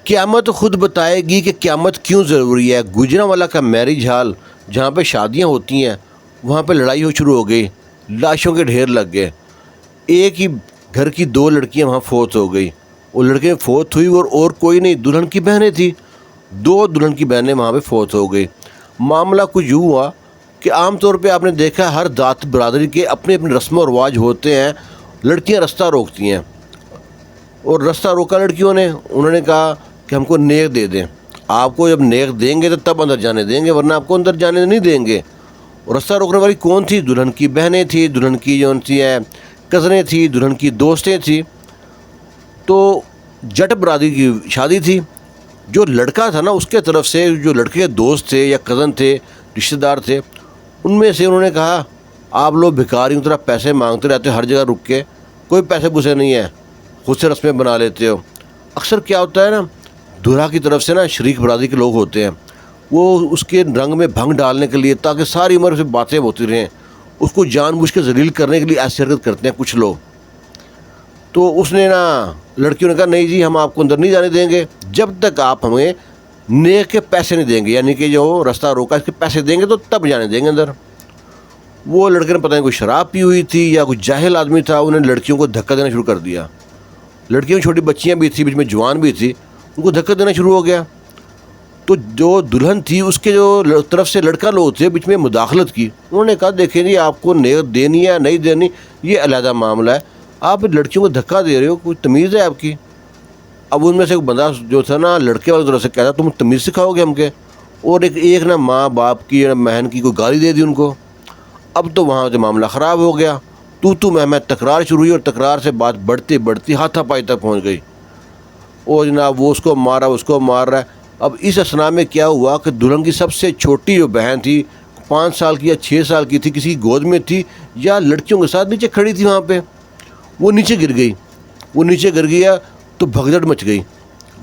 قیامت خود بتائے گی کہ قیامت کیوں ضروری ہے۔ گوجرانوالا کا میرج ہال جہاں پہ شادیاں ہوتی ہیں وہاں پہ لڑائی شروع ہو گئی، لاشوں کے ڈھیر لگ گئے۔ ایک ہی گھر کی 2 لڑکیاں وہاں فوت ہو گئی، وہ لڑکیاں فوت ہوئی اور کوئی نہیں، دلہن کی بہنیں تھیں، 2 دلہن کی بہنیں وہاں پہ فوت ہو گئی۔ معاملہ کچھ یوں ہوا کہ عام طور پہ آپ نے دیکھا ہر ذات برادری کے اپنے اپنے رسم و رواج ہوتے ہیں، لڑکیاں رستہ روکتی ہیں، اور رستہ روکا لڑکیوں نے، انہوں نے کہا کہ ہم کو نیک دے دیں، آپ کو جب نیک دیں گے تو تب اندر جانے دیں گے، ورنہ آپ کو اندر جانے نہیں دیں گے۔ اور رستہ روکنے والی کون تھی؟ دلہن کی بہنیں تھیں، دلہن کی جو تھی کزنیں تھیں، دلہن کی دوستیں تھیں۔ تو جٹ برادری کی شادی تھی، جو لڑکا تھا نا اس کے طرف سے جو لڑکے کے دوست تھے یا کزن تھے، رشتہ دار تھے، ان میں سے انہوں نے کہا آپ لوگ بھکاریوں کی طرح پیسے مانگتے رہتے ہو ہر جگہ رک کے، کوئی پیسے پوسے نہیں ہیں، خود سے رسمیں بنا لیتے ہو۔ اکثر کیا ہوتا ہے نا، دولہا کی طرف سے نا شریک برادری کے لوگ ہوتے ہیں، وہ اس کے رنگ میں بھنگ ڈالنے کے لیے تاکہ ساری عمر سے باتیں ہوتی رہیں، اس کو جان بوجھ کے ذلیل کرنے کے لیے ایسی حرکت کرتے ہیں کچھ لوگ۔ تو اس نے نا لڑکیوں نے کہا نہیں جی ہم آپ کو اندر نہیں جانے دیں گے جب تک آپ ہمیں نیک کے پیسے نہیں دیں گے، یعنی کہ جو رستہ روکا اس کے پیسے دیں گے تو تب جانے دیں گے اندر۔ وہ لڑکے نے پتہ نہیں کوئی شراب پی ہوئی تھی یا کوئی جاہل آدمی تھا، انہوں نے لڑکیوں کو دھکا دینا شروع کر دیا۔ لڑکیوں چھوٹی بچیاں بھی تھیں، بیچ میں جوان بھی تھی، ان کو دھکا دینا شروع ہو گیا۔ تو جو دلہن تھی اس کے جو طرف سے لڑکا لوگ تھے بیچ میں مداخلت کی، انہوں نے کہا دیکھیں جی آپ کو نیک دینی ہے نہیں دینی یہ علیحدہ معاملہ ہے، آپ لڑکیوں کو دھکا دے رہے ہو، کوئی تمیز ہے آپ کی؟ اب ان میں سے ایک بندہ جو تھا نا لڑکے والی طرف سے کہتا تم تمیز سکھاؤ گے ہم کے، اور ایک نا ماں باپ کی بہن کی کوئی گالی دے دی ان کو۔ اب تو وہاں سے معاملہ خراب ہو گیا، تو میں تکرار شروع ہوئی، اور تکرار سے بات بڑھتی بڑھتی ہاتھا پائی تک پہنچ گئی، اور جناب وہ اس کو مارا اس کو مار رہا ہے۔ اب اس اثنا میں کیا ہوا کہ دلہن کی سب سے چھوٹی جو بہن تھی 5 سال کی یا 6 سال کی تھی، کسی کی گود میں تھی یا لڑکیوں کے ساتھ نیچے کھڑی تھی وہاں پہ، وہ نیچے گر گئی۔ وہ نیچے گر گیا تو بھگدڑ مچ گئی،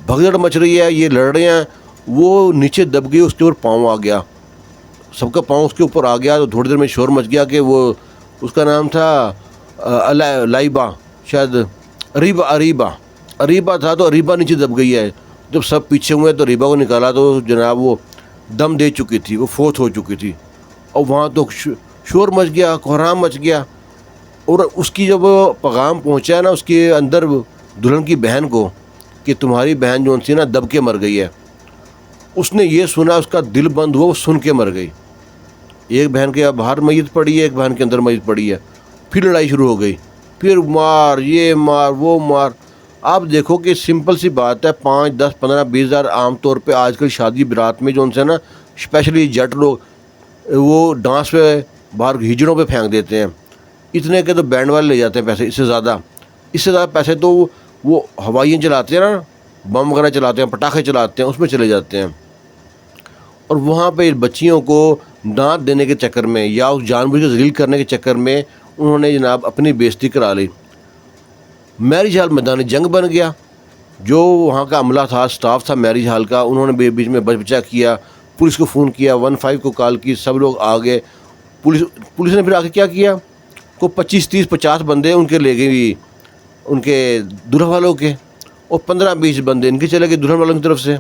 بھگدڑ مچ رہی ہے، یہ لڑ رہے ہیں، وہ نیچے دب گئی، اس کے اوپر پاؤں آ گیا، سب کا پاؤں اس کے اوپر آ گیا۔ تو تھوڑی دیر میں شور مچ گیا کہ وہ اس کا نام تھا لائبہ، شاید اریبہ تھا، تو اریبہ نیچے دب گئی ہے۔ جب سب پیچھے ہوئے تو اریبہ کو نکالا تو جناب وہ دم دے چکی تھی، وہ فوت ہو چکی تھی، اور وہاں تو شور مچ گیا، کوہرام مچ گیا۔ اور اس کی جب پیغام پہنچا نا اس کے اندر دلہن کی بہن کو کہ تمہاری بہن جو تھی نا دب کے مر گئی ہے، اس نے یہ سنا، اس کا دل بند ہوا، وہ سن کے مر گئی۔ ایک بہن کے باہر میت پڑی ہے، ایک بہن کے اندر میت پڑی ہے، پھر لڑائی شروع ہو گئی، پھر مار یہ مار وہ مار۔ آپ دیکھو کہ سمپل سی بات ہے، 5 10 15 20 ہزار عام طور پہ آج کل شادی برات میں جو ان سے نا اسپیشلی جٹ لوگ وہ ڈانس پہ باہر ہجڑوں پہ پھینک دیتے ہیں، اتنے کے تو بینڈ والے لے جاتے ہیں پیسے، اس سے زیادہ پیسے تو وہ ہوائیاں چلاتے ہیں نا، بم وغیرہ چلاتے ہیں، پٹاخے چلاتے ہیں، اس میں چلے جاتے ہیں۔ اور وہاں پہ بچیوں کو دانت دینے کے چکر میں یا اس جان بوجھ کے ذلیل کرنے کے چکر میں انہوں نے جناب اپنی بےزتی کرا لی۔ میرج ہال میدان جنگ بن گیا، جو وہاں کا عملہ تھا، سٹاف تھا میرج ہال کا، انہوں نے بیچ میں بچا کیا، پولیس کو فون کیا، 15 کو کال کی، سب لوگ آ گئے۔ پولیس نے پھر آ کے کیا کیا، کو 25 30 50 بندے ان کے لے گئی، ان کے دلہا والوں کے، اور 15 20 بندے ان کے چلے گئے دلہن والوں کی طرف سے۔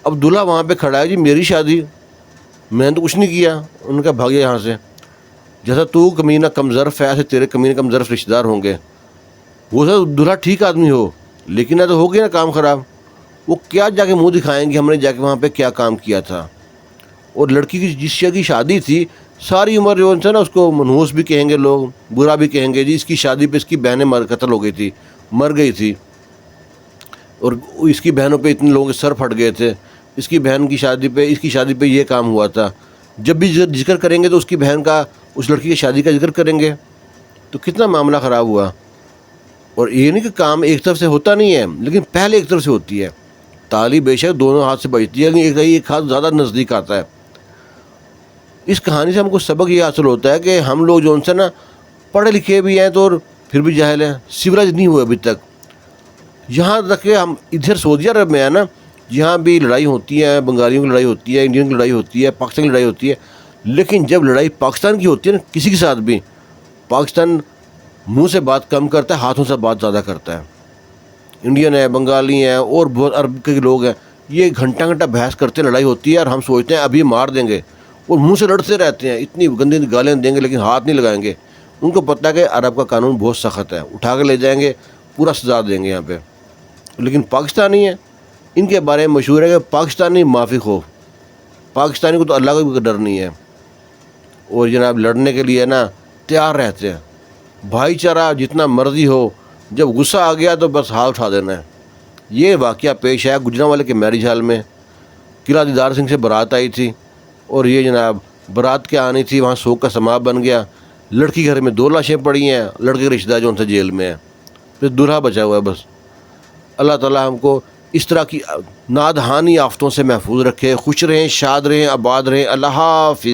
اب دلہا وہاں پہ کھڑا ہے جی میری شادی، میں نے تو کچھ نہیں کیا، ان کا بھاگے یہاں سے، جیسا تو کمینہ کم ظرف ہے ایسے تیرے کمینہ کم ظرف رشتہ دار ہوں گے۔ وہ سر دلہا ٹھیک آدمی ہو لیکن نہ تو ہو گیا نا کام خراب، وہ کیا جا کے منہ دکھائیں گے ہم نے جا کے وہاں پہ کیا کام کیا تھا۔ اور لڑکی کی جس شے کی شادی تھی ساری عمر جو ہے نا اس کو منحوس بھی کہیں گے لوگ، برا بھی کہیں گے، جی اس کی شادی پہ اس کی بہنیں قتل ہو گئی تھی، اور اس کی بہنوں پہ اتنے لوگوں کے سر پھٹ گئے تھے، اس کی بہن کی شادی پہ اس کی شادی پہ یہ کام ہوا تھا۔ جب بھی ذکر کریں گے تو اس کی بہن کا، اس لڑکی کی شادی کا ذکر کریں گے، تو کتنا معاملہ خراب ہوا۔ اور یہ نہیں کہ کام ایک طرف سے ہوتا نہیں ہے، لیکن پہلے ایک طرف سے ہوتی ہے، تالی بے شک دونوں ہاتھ سے بجتی ہے، لیکن ایک ہاتھ زیادہ نزدیک آتا ہے۔ اس کہانی سے ہم کو سبق یہ حاصل ہوتا ہے کہ ہم لوگ جو ان سے نا پڑھے لکھے بھی ہیں تو اور پھر بھی جاہل ہیں، سیوریج نہیں ہوئے ابھی تک۔ یہاں تک کہ ہم ادھر سعودیہ عرب میں ہیں نا، یہاں بھی لڑائی ہوتی ہے، بنگالیوں کی لڑائی ہوتی ہے، انڈین کی لڑائی ہوتی ہے، پاکستان کی لڑائی ہوتی ہے، لیکن جب لڑائی پاکستان کی ہوتی ہے نا کسی کے ساتھ بھی، پاکستان منہ سے بات کم کرتا ہے، ہاتھوں سے بات زیادہ کرتا ہے۔ انڈین ہیں، بنگالی ہیں اور بہت عرب کے لوگ ہیں، یہ گھنٹہ گھنٹہ بحث کرتے ہیں، لڑائی ہوتی ہے اور ہم سوچتے ہیں ابھی مار دیں گے، اور منہ سے لڑتے رہتے ہیں، اتنی گندی گالیاں دیں گے لیکن ہاتھ نہیں لگائیں گے۔ ان کو پتہ ہے کہ عرب کا قانون بہت سخت ہے، اٹھا کے لے جائیں گے، پورا سزا دیں گے یہاں پہ۔ لیکن پاکستانی ہیں، ان کے بارے میں مشہور ہے کہ پاکستانی معافی خوف، پاکستانی کو تو اللہ کا بھی ڈر نہیں ہے، اور جناب لڑنے کے لیے نا تیار رہتے ہیں۔ بھائی چارہ جتنا مرضی ہو، جب غصہ آ گیا تو بس ہاتھ اٹھا دینا ہے۔ یہ واقعہ پیش آیا گجرانوالے کے میرج ہال میں۔ قلعہ دیدار سنگھ سے بارات آئی تھی، اور یہ جناب بارات کے آنی تھی، وہاں سوگ کا سماں بن گیا۔ لڑکی گھر میں 2 لاشیں پڑی ہیں، لڑکے کے رشتہ دار جو ان سے جیل میں ہیں، پھر دولہا بچا ہوا ہے بس۔ اللہ تعالیٰ ہم کو اس طرح کی نادہانی آفتوں سے محفوظ رکھے، خوش رہیں، شاد رہیں، آباد رہیں۔ اللہ حافظ۔